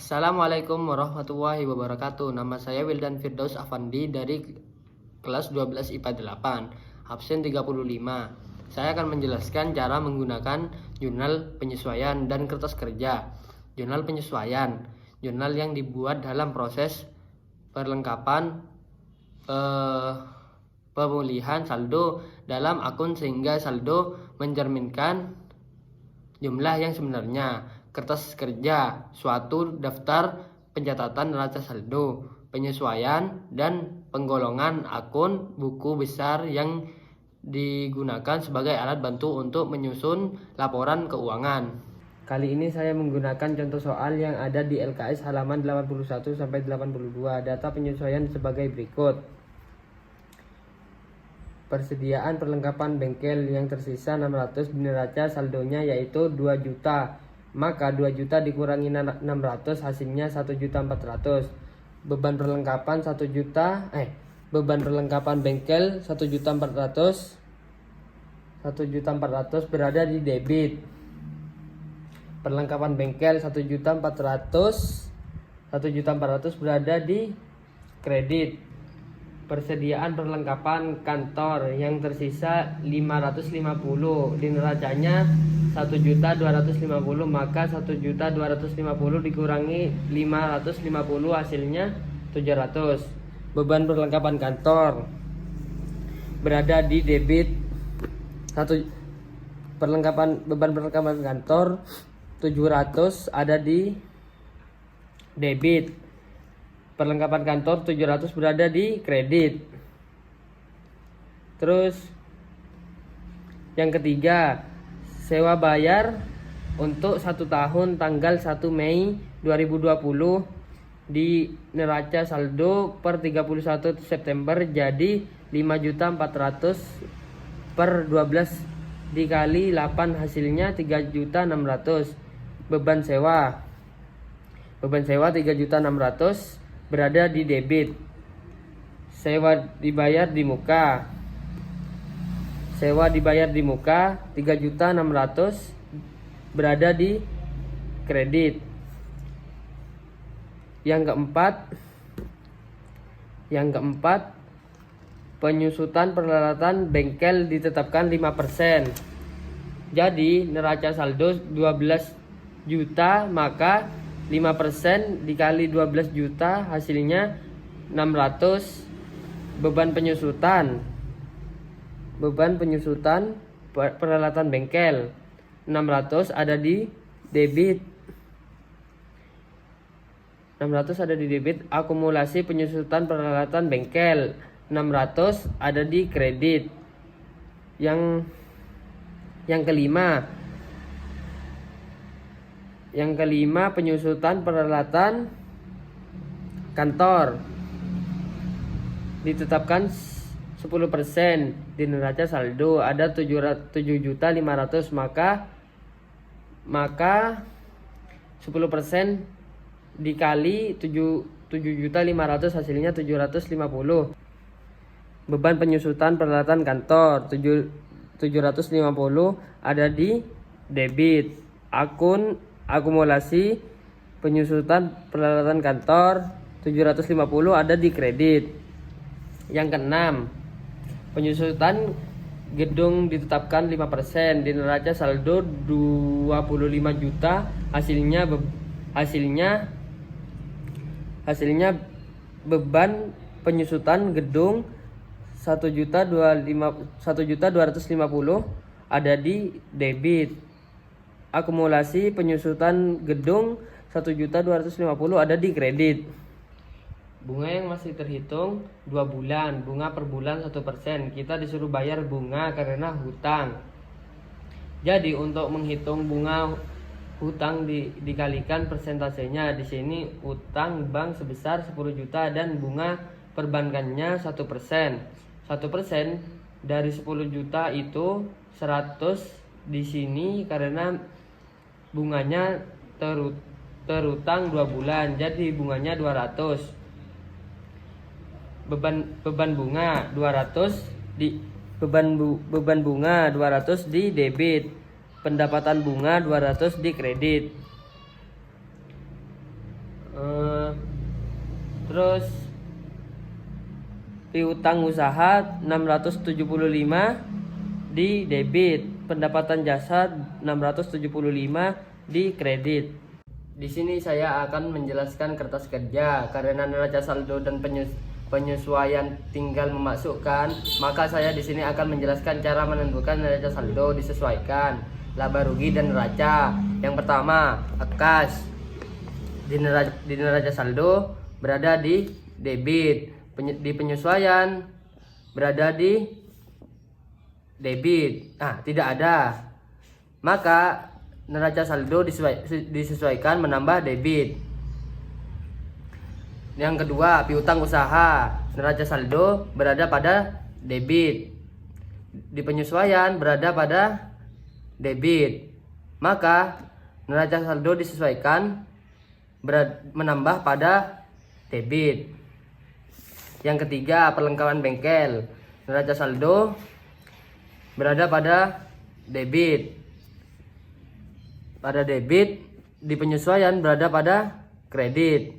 Assalamualaikum warahmatullahi wabarakatuh. Nama saya Wildan Firdaus Afandi dari kelas 12 IPA 8, absen 35. Saya akan menjelaskan cara menggunakan jurnal penyesuaian dan kertas kerja. Jurnal penyesuaian, jurnal yang dibuat dalam proses perlengkapan pemulihan saldo dalam akun sehingga saldo mencerminkan jumlah yang sebenarnya. Kertas kerja, suatu daftar pencatatan neraca saldo, penyesuaian, dan penggolongan akun buku besar yang digunakan sebagai alat bantu untuk menyusun laporan keuangan. Kali ini saya menggunakan contoh soal yang ada di LKS halaman 81 sampai 82. Data penyesuaian sebagai berikut. Persediaan perlengkapan bengkel yang tersisa 600 di neraca saldonya yaitu 2 juta. Maka 2 juta dikurangi 600 hasilnya 1.400. Beban perlengkapan 1 juta beban perlengkapan bengkel 1.400 berada di debit. Perlengkapan bengkel 1.400 berada di kredit. Persediaan perlengkapan kantor yang tersisa 550 di neracanya 1.250, maka 1.250 dikurangi 550 hasilnya 700. Beban perlengkapan kantor berada di debit. Beban perlengkapan kantor 700 ada di debit. Perlengkapan kantor 700 berada di kredit. Terus yang ketiga, sewa bayar untuk 1 tahun tanggal 1 Mei 2020 di neraca saldo per 31 September jadi 5.400 per 12 dikali 8 hasilnya 3.600. Beban sewa 3.600 berada di debit. Sewa dibayar di muka 3.600 berada di kredit. Yang keempat, penyusutan peralatan bengkel ditetapkan 5%. Jadi neraca saldo 12 juta, maka 5% dikali 12 juta hasilnya 600. Beban penyusutan peralatan bengkel 600 ada di debit. Akumulasi penyusutan peralatan bengkel 600 ada di kredit. Yang kelima, penyusutan peralatan kantor ditetapkan 10% di neraca saldo ada 7.500, maka 10% dikali 7.500 hasilnya 750. Beban penyusutan peralatan kantor 750 ada di debit. Akumulasi penyusutan peralatan kantor 750 ada di kredit. Yang keenam, penyusutan gedung ditetapkan 5% di neraca saldo 25 juta hasilnya beban penyusutan gedung 1.250 ada di debit. Akumulasi penyusutan gedung 1.250 ada di kredit. Bunga yang masih terhitung 2 bulan, bunga per bulan 1%. Kita disuruh bayar bunga karena hutang. Jadi untuk menghitung bunga hutang dikalikan persentasenya. Di sini utang bank sebesar 10 juta dan bunga perbankannya 1%. 1% dari 10 juta itu 100 di sini karena bunganya terutang 2 bulan, jadi bunganya 200. Beban bunga 200 di debit. Pendapatan bunga 200 di kredit. Terus piutang usaha 675 di debit, pendapatan jasa 675 di kredit. Di sini saya akan menjelaskan kertas kerja. Karena neraca saldo dan penyesuaian tinggal memasukkan, maka saya di sini akan menjelaskan cara menentukan neraca saldo disesuaikan laba rugi dan neraca. Yang pertama, kas. Di neraca saldo berada di debit, di penyesuaian berada di debit. Tidak ada, maka neraca saldo disesuaikan menambah debit. Yang kedua, piutang usaha. Neraca saldo berada pada debit, di penyesuaian berada pada debit, maka neraca saldo disesuaikan menambah pada debit. Yang ketiga, perlengkapan bengkel. Neraca saldo berada pada debit, di penyesuaian berada pada kredit,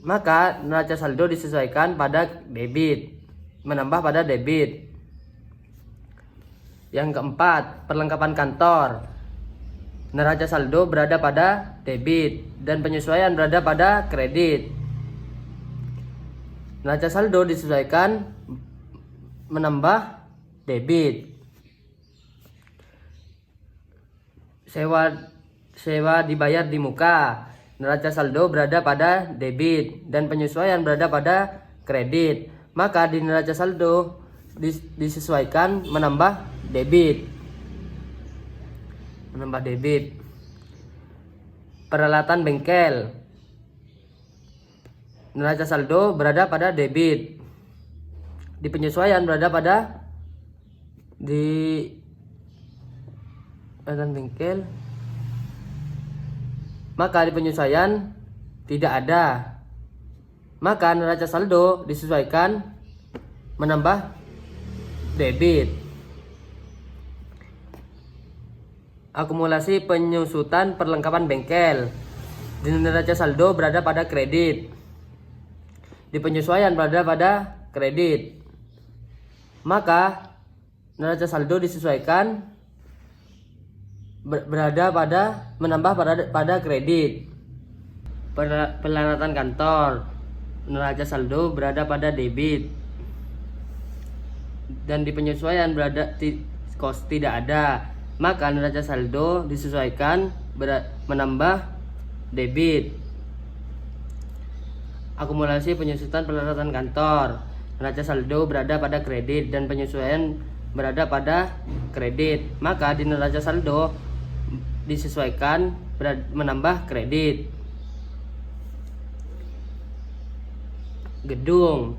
maka neraca saldo disesuaikan pada debit, menambah pada debit. Yang keempat, perlengkapan kantor. Neraca saldo berada pada debit dan penyesuaian berada pada kredit. Neraca saldo disesuaikan menambah debit. Sewa dibayar di muka. Neraca saldo berada pada debit dan penyesuaian berada pada kredit, maka di neraca saldo disesuaikan menambah debit. Peralatan bengkel. Neraca saldo berada pada debit, di penyesuaian berada pada peralatan bengkel, maka di penyesuaian tidak ada, maka neraca saldo disesuaikan menambah debit. Akumulasi penyusutan perlengkapan bengkel. Di neraca saldo berada pada kredit, di penyesuaian berada pada kredit, maka neraca saldo disesuaikan berada pada menambah pada kredit. Peralatan kantor. Neraca saldo berada pada debit dan di penyesuaian berada tidak ada, maka neraca saldo disesuaikan menambah debit. Akumulasi penyusutan peralatan kantor. Neraca saldo berada pada kredit dan penyesuaian berada pada kredit, maka di neraca saldo disesuaikan menambah kredit. Gedung.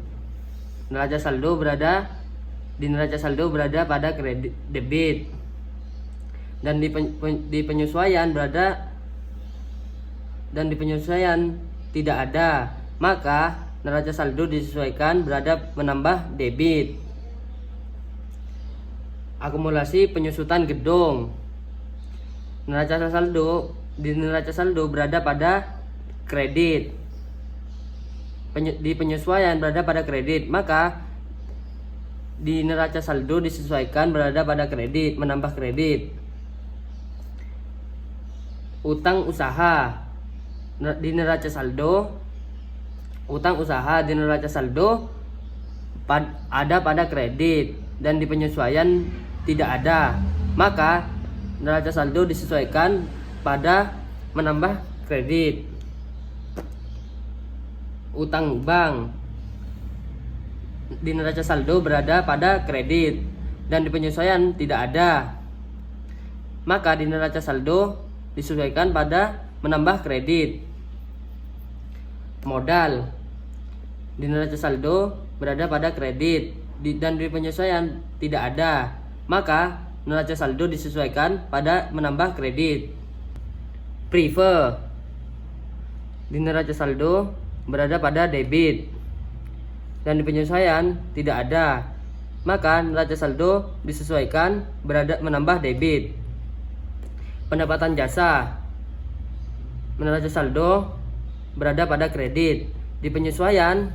Neraca saldo berada pada kredit debit dan di penyesuaian tidak ada, maka neraca saldo disesuaikan berada menambah debit. Akumulasi penyusutan gedung. Di neraca saldo berada pada kredit, di penyesuaian berada pada kredit, maka di neraca saldo disesuaikan berada pada kredit, menambah kredit. Utang usaha. Di neraca saldo ada pada kredit dan di penyesuaian tidak ada, maka neraca saldo disesuaikan pada menambah kredit. Utang bank. Di neraca saldo berada pada kredit dan di penyesuaian tidak ada, maka di neraca saldo disesuaikan pada menambah kredit. Modal. Di neraca saldo berada pada kredit dan di penyesuaian tidak ada, maka neraca saldo disesuaikan pada menambah kredit. Prefer. Di neraca saldo berada pada debit dan di penyesuaian tidak ada, maka neraca saldo disesuaikan berada menambah debit. Pendapatan jasa. Neraca saldo berada pada kredit. Di penyesuaian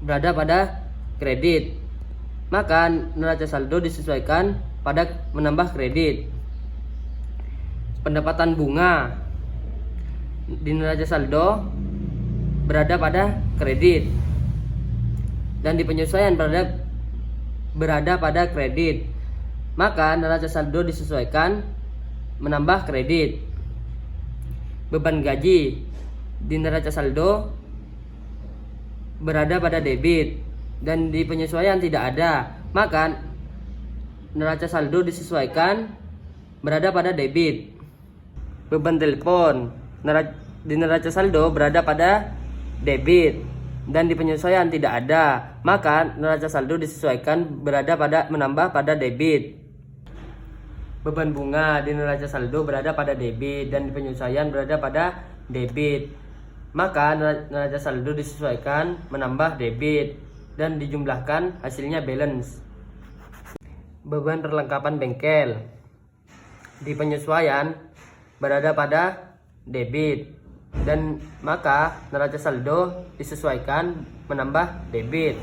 berada pada kredit, maka neraca saldo disesuaikan pada menambah kredit. Pendapatan bunga di neraca saldo berada pada kredit, dan di penyesuaian berada pada kredit, maka neraca saldo disesuaikan menambah kredit. Beban gaji di neraca saldo berada pada debit, dan di penyesuaian tidak ada, maka neraca saldo disesuaikan berada pada debit. Beban telepon di neraca saldo berada pada debit, dan di penyesuaian tidak ada, maka neraca saldo disesuaikan berada pada menambah pada debit. Beban bunga di neraca saldo berada pada debit, dan di penyesuaian berada pada debit, maka neraca saldo disesuaikan menambah debit dan dijumlahkan, hasilnya balance. Beban perlengkapan bengkel di penyesuaian berada pada debit, dan maka neraca saldo disesuaikan menambah debit.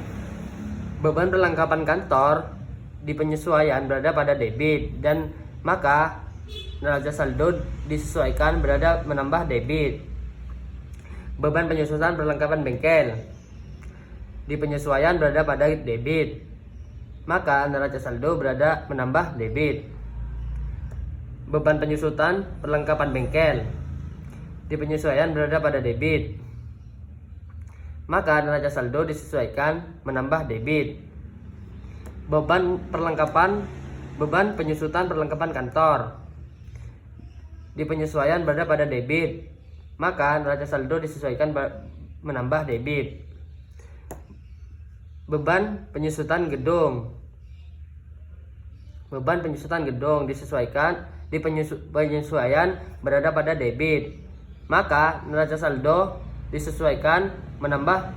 Beban perlengkapan kantor di penyesuaian berada pada debit, dan maka neraca saldo disesuaikan berada menambah debit. Beban penyusutan perlengkapan bengkel di penyesuaian berada pada debit, maka neraca saldo berada menambah debit. Beban penyusutan perlengkapan bengkel di penyesuaian berada pada debit, maka neraca saldo disesuaikan menambah debit. Beban penyusutan perlengkapan kantor di penyesuaian berada pada debit, maka neraca saldo disesuaikan menambah debit. Beban penyusutan gedung disesuaikan di penyesuaian berada pada debit, maka neraca saldo disesuaikan menambah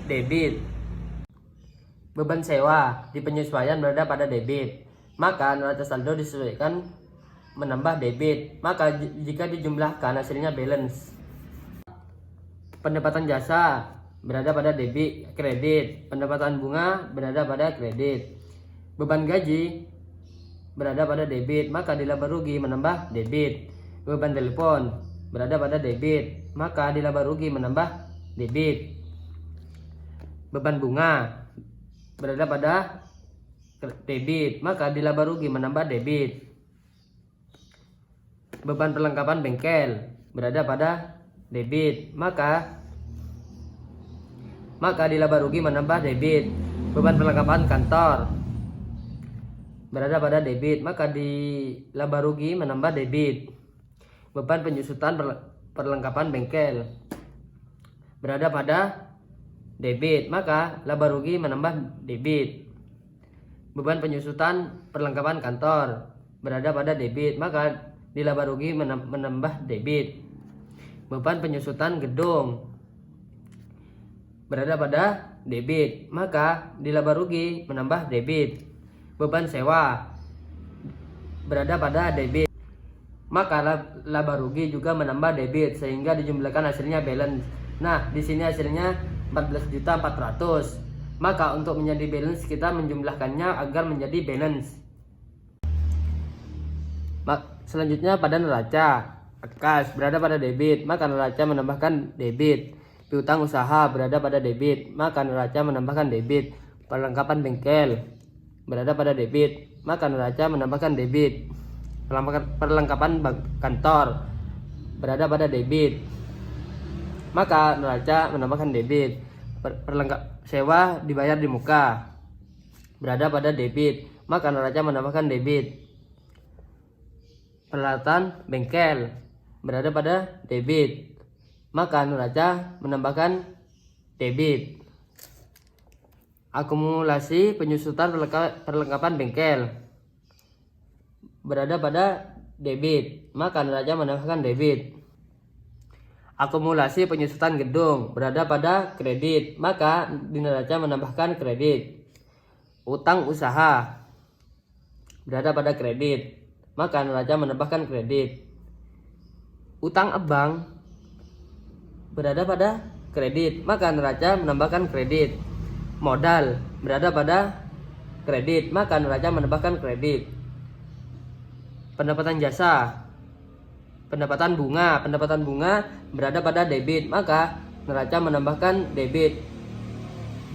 debit. Beban sewa di penyesuaian berada pada debit, maka neraca saldo disesuaikan menambah debit, maka jika dijumlahkan hasilnya balance. Pendapatan jasa berada pada debit kredit, pendapatan bunga berada pada kredit. Beban gaji berada pada debit, maka dilaba rugi menambah debit. Beban telepon berada pada debit, maka dilaba rugi menambah debit. Beban bunga berada pada debit, maka dilaba rugi menambah debit. Beban perlengkapan bengkel berada pada debit, maka dilaba rugi menambah debit. Beban perlengkapan kantor berada pada debit, maka dilaba rugi menambah debit. Beban penyusutan perlengkapan bengkel berada pada debit, maka laba rugi menambah debit. Beban penyusutan perlengkapan kantor berada pada debit, maka dilaba rugi menambah debit. Beban penyusutan gedung berada pada debit, maka dilaba rugi menambah debit. Beban sewa berada pada debit, maka laba rugi juga menambah debit, sehingga dijumlahkan hasilnya balance. Nah, di sini hasilnya 14.400.000. Maka untuk menjadi balance kita menjumlahkannya agar menjadi balance. Selanjutnya pada neraca kas berada pada debit, maka neraca menambahkan debit. Piutang usaha berada pada debit, maka neraca menambahkan debit. Perlengkapan bengkel berada pada debit, maka neraca menambahkan debit. Perlengkapan kantor berada pada debit, maka neraca menambahkan debit. Sewa dibayar di muka berada pada debit, maka neraca menambahkan debit. Peralatan bengkel berada pada debit, maka neraca menambahkan debit. Akumulasi penyusutan perlengkapan bengkel berada pada debit, maka neraca menambahkan debit. Akumulasi penyusutan gedung berada pada kredit, maka di neraca menambahkan kredit. Utang usaha berada pada kredit, maka neraca menambahkan kredit. Utang bank berada pada kredit, maka neraca menambahkan kredit. Modal berada pada kredit, maka neraca menambahkan kredit. Pendapatan jasa, pendapatan bunga berada pada debit, maka neraca menambahkan debit.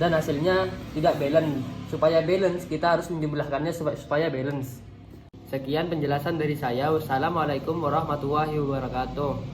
Dan hasilnya tidak balance. Supaya balance kita harus menjumlahkannya supaya balance. Sekian penjelasan dari saya. Wassalamualaikum warahmatullahi wabarakatuh.